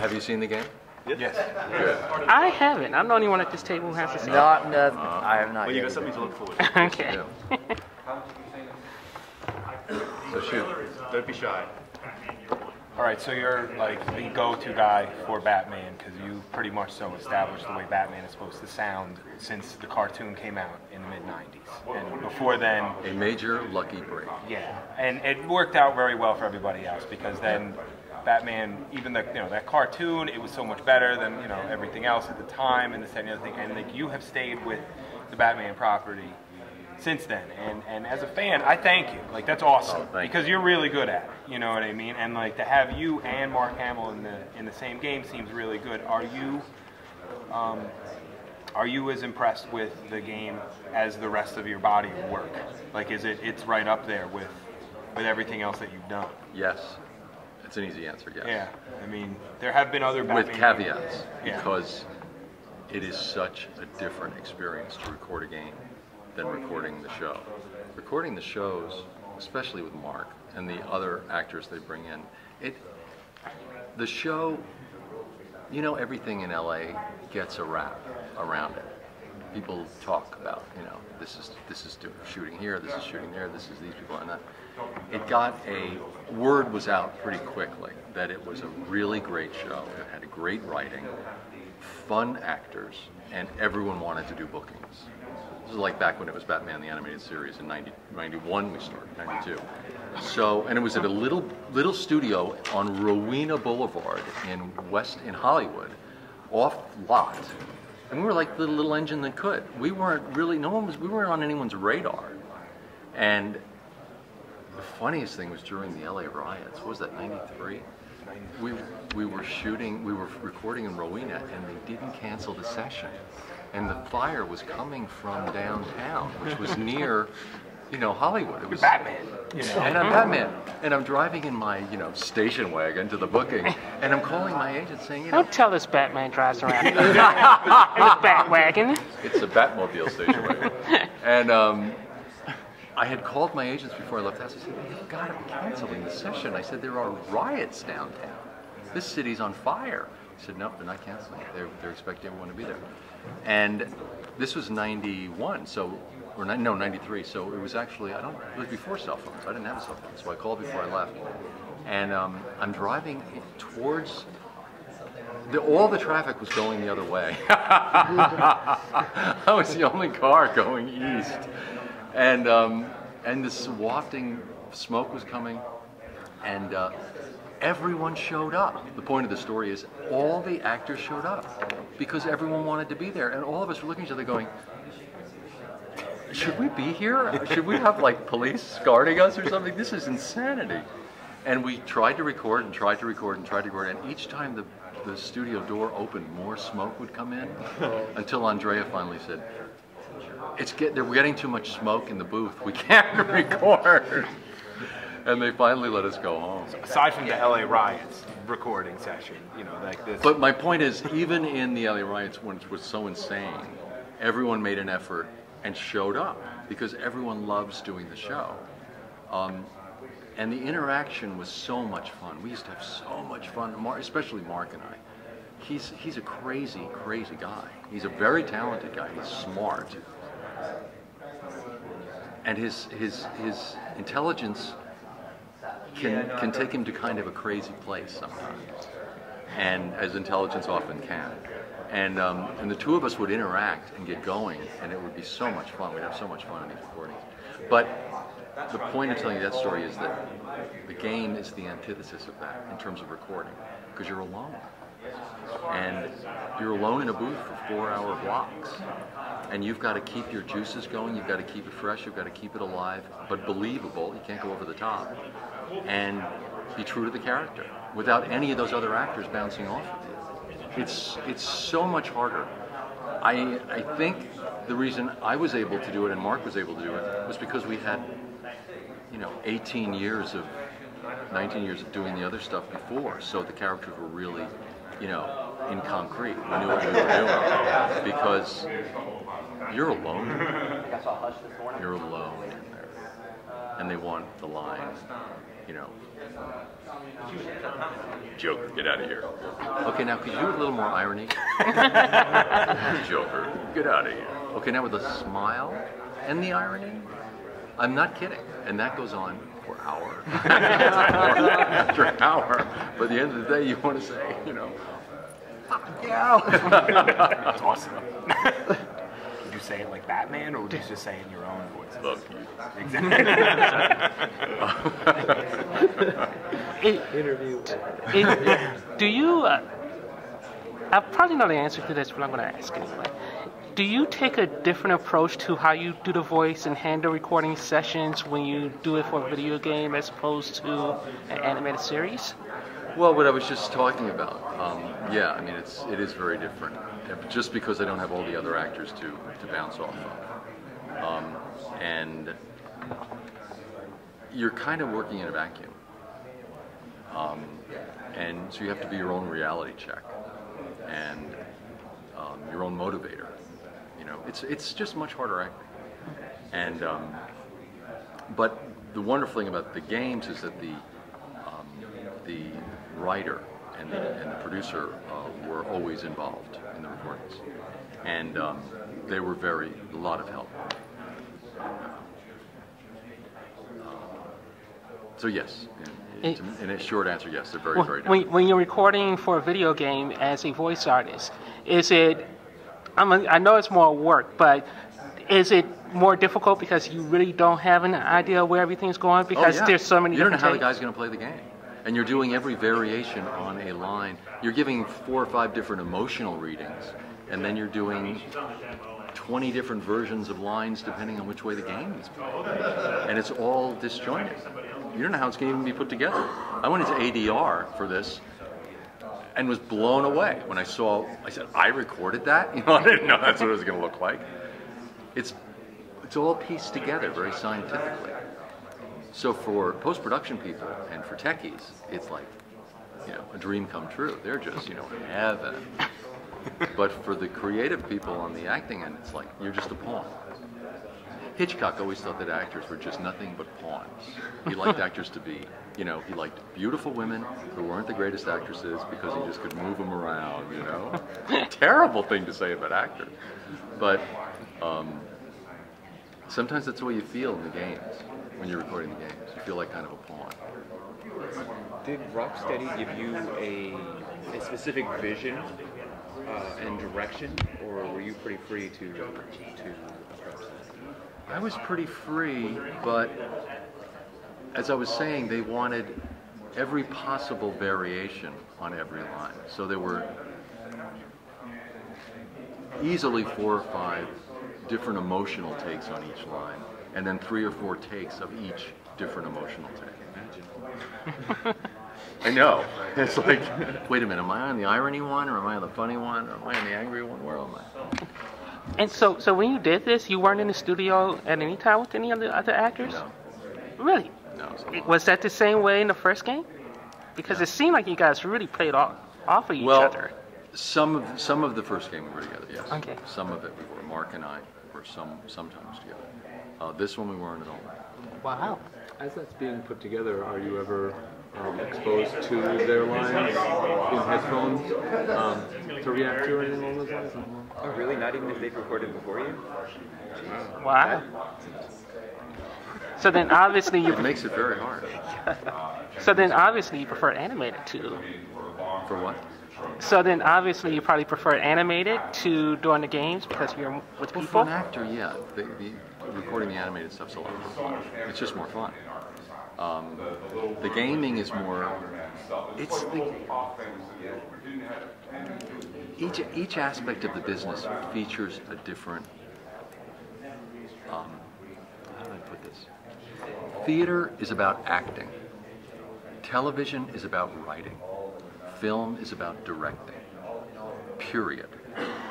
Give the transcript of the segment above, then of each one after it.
Have you seen the game? Yes. Good. I haven't. I'm the only one at this table who has to see it. I have not Well, yet. you got something to look forward to. Okay. So shoot. Don't be shy. All right, so you're like the go-to guy for Batman because you pretty much so established the way Batman is supposed to sound since the cartoon came out in the mid-90s. And before then... A major lucky break. Yeah, and it worked out very well for everybody else because then Batman, even the, that cartoon, it was so much better than everything else at the time and this and the other thing. And like you have stayed with the Batman property since then, and as a fan, I thank you. Like that's awesome because you're really good at it. You know what I mean? And like to have you and Mark Hamill in the same game seems really good. Are you as impressed with the game as the rest of your body of work? Like, it's right up there with everything else that you've done? Yes. It's an easy answer, yes. Yeah. I mean, there have been other Batman with caveats, games. because it is such a different experience to record a game than recording the show. Recording the shows, especially with Mark and the other actors they bring in, the show, everything in LA gets a rap around it. People talk about, this is shooting here, this is shooting there, this is these people, and that. Word was out pretty quickly that it was a really great show. It had great writing, fun actors, and everyone wanted to do bookings. This is like back when it was Batman the Animated Series in 91 we started, 92. So, and it was at a little studio on Rowena Boulevard in Hollywood, off lot. And we were like the little engine that could. We weren't on anyone's radar. And the funniest thing was during the LA riots. What was that, 93? We were recording in Rowena, and they didn't cancel the session. And the fire was coming from downtown, which was near, Hollywood. It was Batman. And I'm Batman. And I'm driving in my, station wagon to the booking, and I'm calling my agent saying, Don't tell us Batman drives around in a bat wagon. It's a Batmobile station wagon. And I had called my agents before I left the house. I said, you've got to be canceling the session. I said, there are riots downtown. This city's on fire. He said, no, they're not canceling it. They're expecting everyone to be there. And this was 91, or 93, so it was actually, it was before cell phones. I didn't have a cell phone, so I called before I left. And I'm driving towards, all the traffic was going the other way. I was the only car going east. And this wafting smoke was coming, and everyone showed up. The point of the story is all the actors showed up because everyone wanted to be there, and all of us were looking at each other going, should we be here? Should we have like police guarding us or something? This is insanity. And we tried to record and tried to record and tried to record, and each time the studio door opened, more smoke would come in until Andrea finally said, we're getting too much smoke in the booth. We can't record. And they finally let us go home. So aside from the LA riots recording session, like this. But my point is, even in the LA riots, when it was so insane, everyone made an effort and showed up because everyone loves doing the show. And the interaction was so much fun. We used to have so much fun, especially Mark and I. He's a crazy, crazy guy. He's a very talented guy. He's smart. And his intelligence can take him to kind of a crazy place sometimes, and as intelligence often can. And the two of us would interact and get going, and it would be so much fun. We'd have so much fun in these recordings. But the point of telling you that story is that the game is the antithesis of that in terms of recording, because you're alone. And you're alone in a booth for 4-hour blocks. And you've got to keep your juices going, you've got to keep it fresh, you've got to keep it alive, but believable. You can't go over the top. And be true to the character without any of those other actors bouncing off of you. It's so much harder. I think the reason I was able to do it and Mark was able to do it was because we had 19 years of doing the other stuff before, so the characters were really in concrete. We knew what we were doing because you're alone. You're alone in there, and they want the lines. you know, Joker, get out of here. Okay, now could you do a little more irony? Joker, get out of here. Okay, now with a smile and the irony. I'm not kidding, and that goes on for hour after hour. But at the end of the day, you want to say, you know, fuck yeah. That's awesome. Did you say it like Batman, or did you just say it in your own voice? Fuck you. Do you? I probably know the answer to this, but I'm going to ask anyway. Do you take a different approach to how you do the voice and handle recording sessions when you do it for a video game as opposed to an animated series? Well, what I was just talking about, yeah, I mean, it is very different. Just because I don't have all the other actors to bounce off of. And you're kind of working in a vacuum. And so you have to be your own reality check and your own motivator. You know, it's just much harder acting. And but the wonderful thing about the games is that the writer and the producer were always involved in the recordings, and they were a lot of help. So yes, in a short answer, yes, they're very different. When you're recording for a video game as a voice artist, is it? I know it's more work, but is it more difficult because you really don't have an idea where everything's going because there's so many. You don't know how the takes? guy's going to play the game, and you're doing every variation on a line. You're giving 4 or 5 different emotional readings, and then you're doing 20 different versions of lines depending on which way the game is played, and it's all disjointed. You don't know how it's going to even be put together. I went into ADR for this and was blown away when I said, I recorded that? You know, I didn't know that's what it was going to look like. It's all pieced together very scientifically. So for post-production people and for techies, it's like, you know, a dream come true. They're just, you know, in heaven. But for the creative people on the acting end, it's like, you're just a pawn. Hitchcock always thought that actors were just nothing but pawns. He liked actors to be, you know, he liked beautiful women who weren't the greatest actresses because he just could move them around, you know. Terrible thing to say about actors. But sometimes that's the way you feel in the games, when you're recording the games. You feel like kind of a pawn. Did Rocksteady give you a specific vision and direction, or were you pretty free to approach that? I was pretty free, but as I was saying, they wanted every possible variation on every line. So there were easily 4 or 5 different emotional takes on each line, and then 3 or 4 takes of each different emotional take. I know. It's like, wait a minute, am I on the irony one, or am I on the funny one, or am I on the angry one? Where am I? And so when you did this, you weren't in the studio at any time with any of the other actors? No. Really? No. Was that the same way in the first game? Because it seemed like you guys really played off of each other. Some of the first game we were together, yes. Okay. Some of it we were. Mark and I were sometimes together. This one we weren't at all. Wow. As that's being put together, are you ever exposed to their lines in headphones to react to or anything along those lines? Oh, really? Not even if they've recorded before you? Wow. So then obviously It makes it very hard. So then obviously you prefer animated too. For what? So then obviously you probably prefer animated to doing the games because you're with Well, people. for an actor, yeah. The recording the animated stuff's a lot more fun. It's just more fun. The gaming is more. It's each aspect of the business features a different. How do I put this? Theater is about acting. Television is about writing. Film is about directing. Period.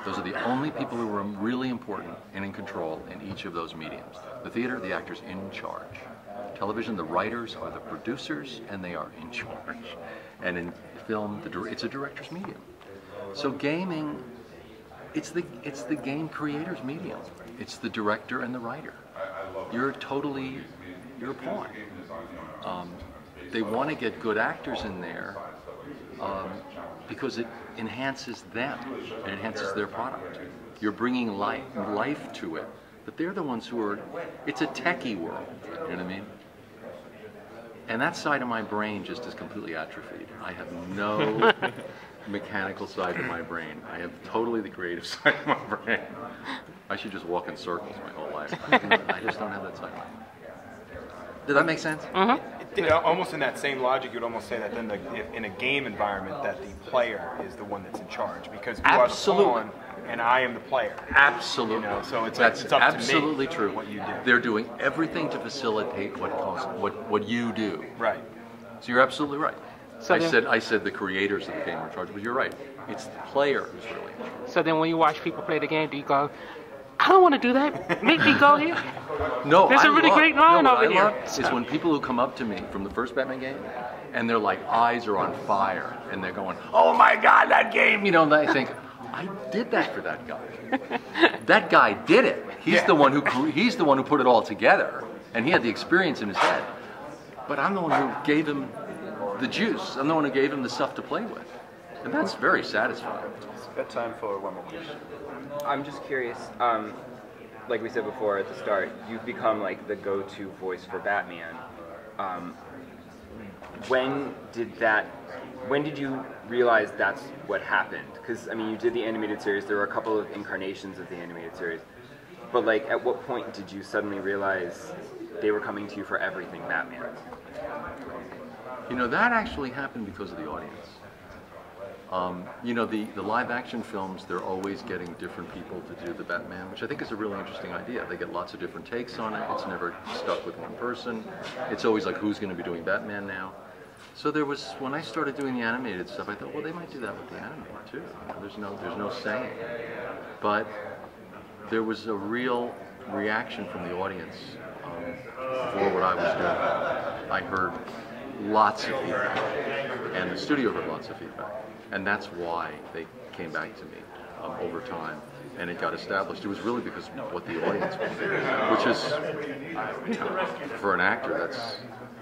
Those are the only people who are really important and in control in each of those mediums. The theater, the actor's in charge. Television, the writers are the producers, and they are in charge. And in film, it's a director's medium. So gaming, it's the game creator's medium. It's the director and the writer. You're a pawn. they want to get good actors in there because it enhances them, it enhances their product. You're bringing life to it, but they're the ones who are, it's a techie world, you know what I mean? And that side of my brain just is completely atrophied. I have no mechanical side of my brain. I have totally the creative side of my brain. I should just walk in circles my whole life. I just don't have that side of my brain. Did that make sense? Almost in that same logic, you'd almost say that then if in a game environment that the player is the one that's in charge, because you are the pawn and I am the player. Absolutely. You know, so it's That's it's up absolutely to me true. what you do. They're doing everything to facilitate what you do. Right. So you're absolutely right. So I said the creators of the game are in charge, but you're right. It's the player who's really in charge. So then when you watch people play the game, do you go, I don't want to do that. Make me go here. No, There's a really great line what over I here. love is when people who come up to me from the first Batman game, and their like eyes are on fire, and they're going, "Oh my God, that game!" You know, and I think, I did that for that guy. That guy did it. He's the one who put it all together, and he had the experience in his head. But I'm the one who gave him the juice. I'm the one who gave him the stuff to play with, and that's very satisfying. It's got time for one more question. I'm just curious, like we said before at the start, you've become like the go-to voice for Batman. When did you realize that's what happened? Because, I mean, you did the animated series, there were a couple of incarnations of the animated series, but like at what point did you suddenly realize they were coming to you for everything Batman? You know, that actually happened because of the audience. You know, the live action films, they're always getting different people to do the Batman, which I think is a really interesting idea. They get lots of different takes on it. It's never stuck with one person. It's always like, who's going to be doing Batman now? So there was, when I started doing the animated stuff, I thought, well, they might do that with the animated too. You know, there's no saying. But there was a real reaction from the audience for what I was doing. I heard lots of feedback, and the studio heard lots of feedback. And that's why they came back to me over time, and it got established. It was really because of what the audience wanted, which is, you know, for an actor,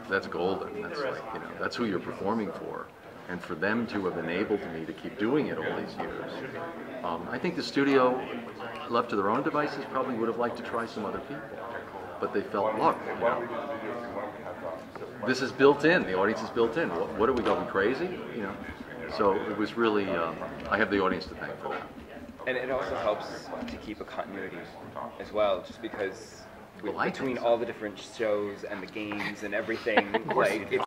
that's golden. That's like, you know, that's who you're performing for, and for them to have enabled me to keep doing it all these years. I think the studio, left to their own devices, probably would have liked to try some other people, but they felt, look, you know, this is built in. The audience is built in. What are we going crazy? You know. So it was really, I have the audience to thank for that. And it also helps to keep a continuity as well, just because between all the different shows and the games and everything, like it's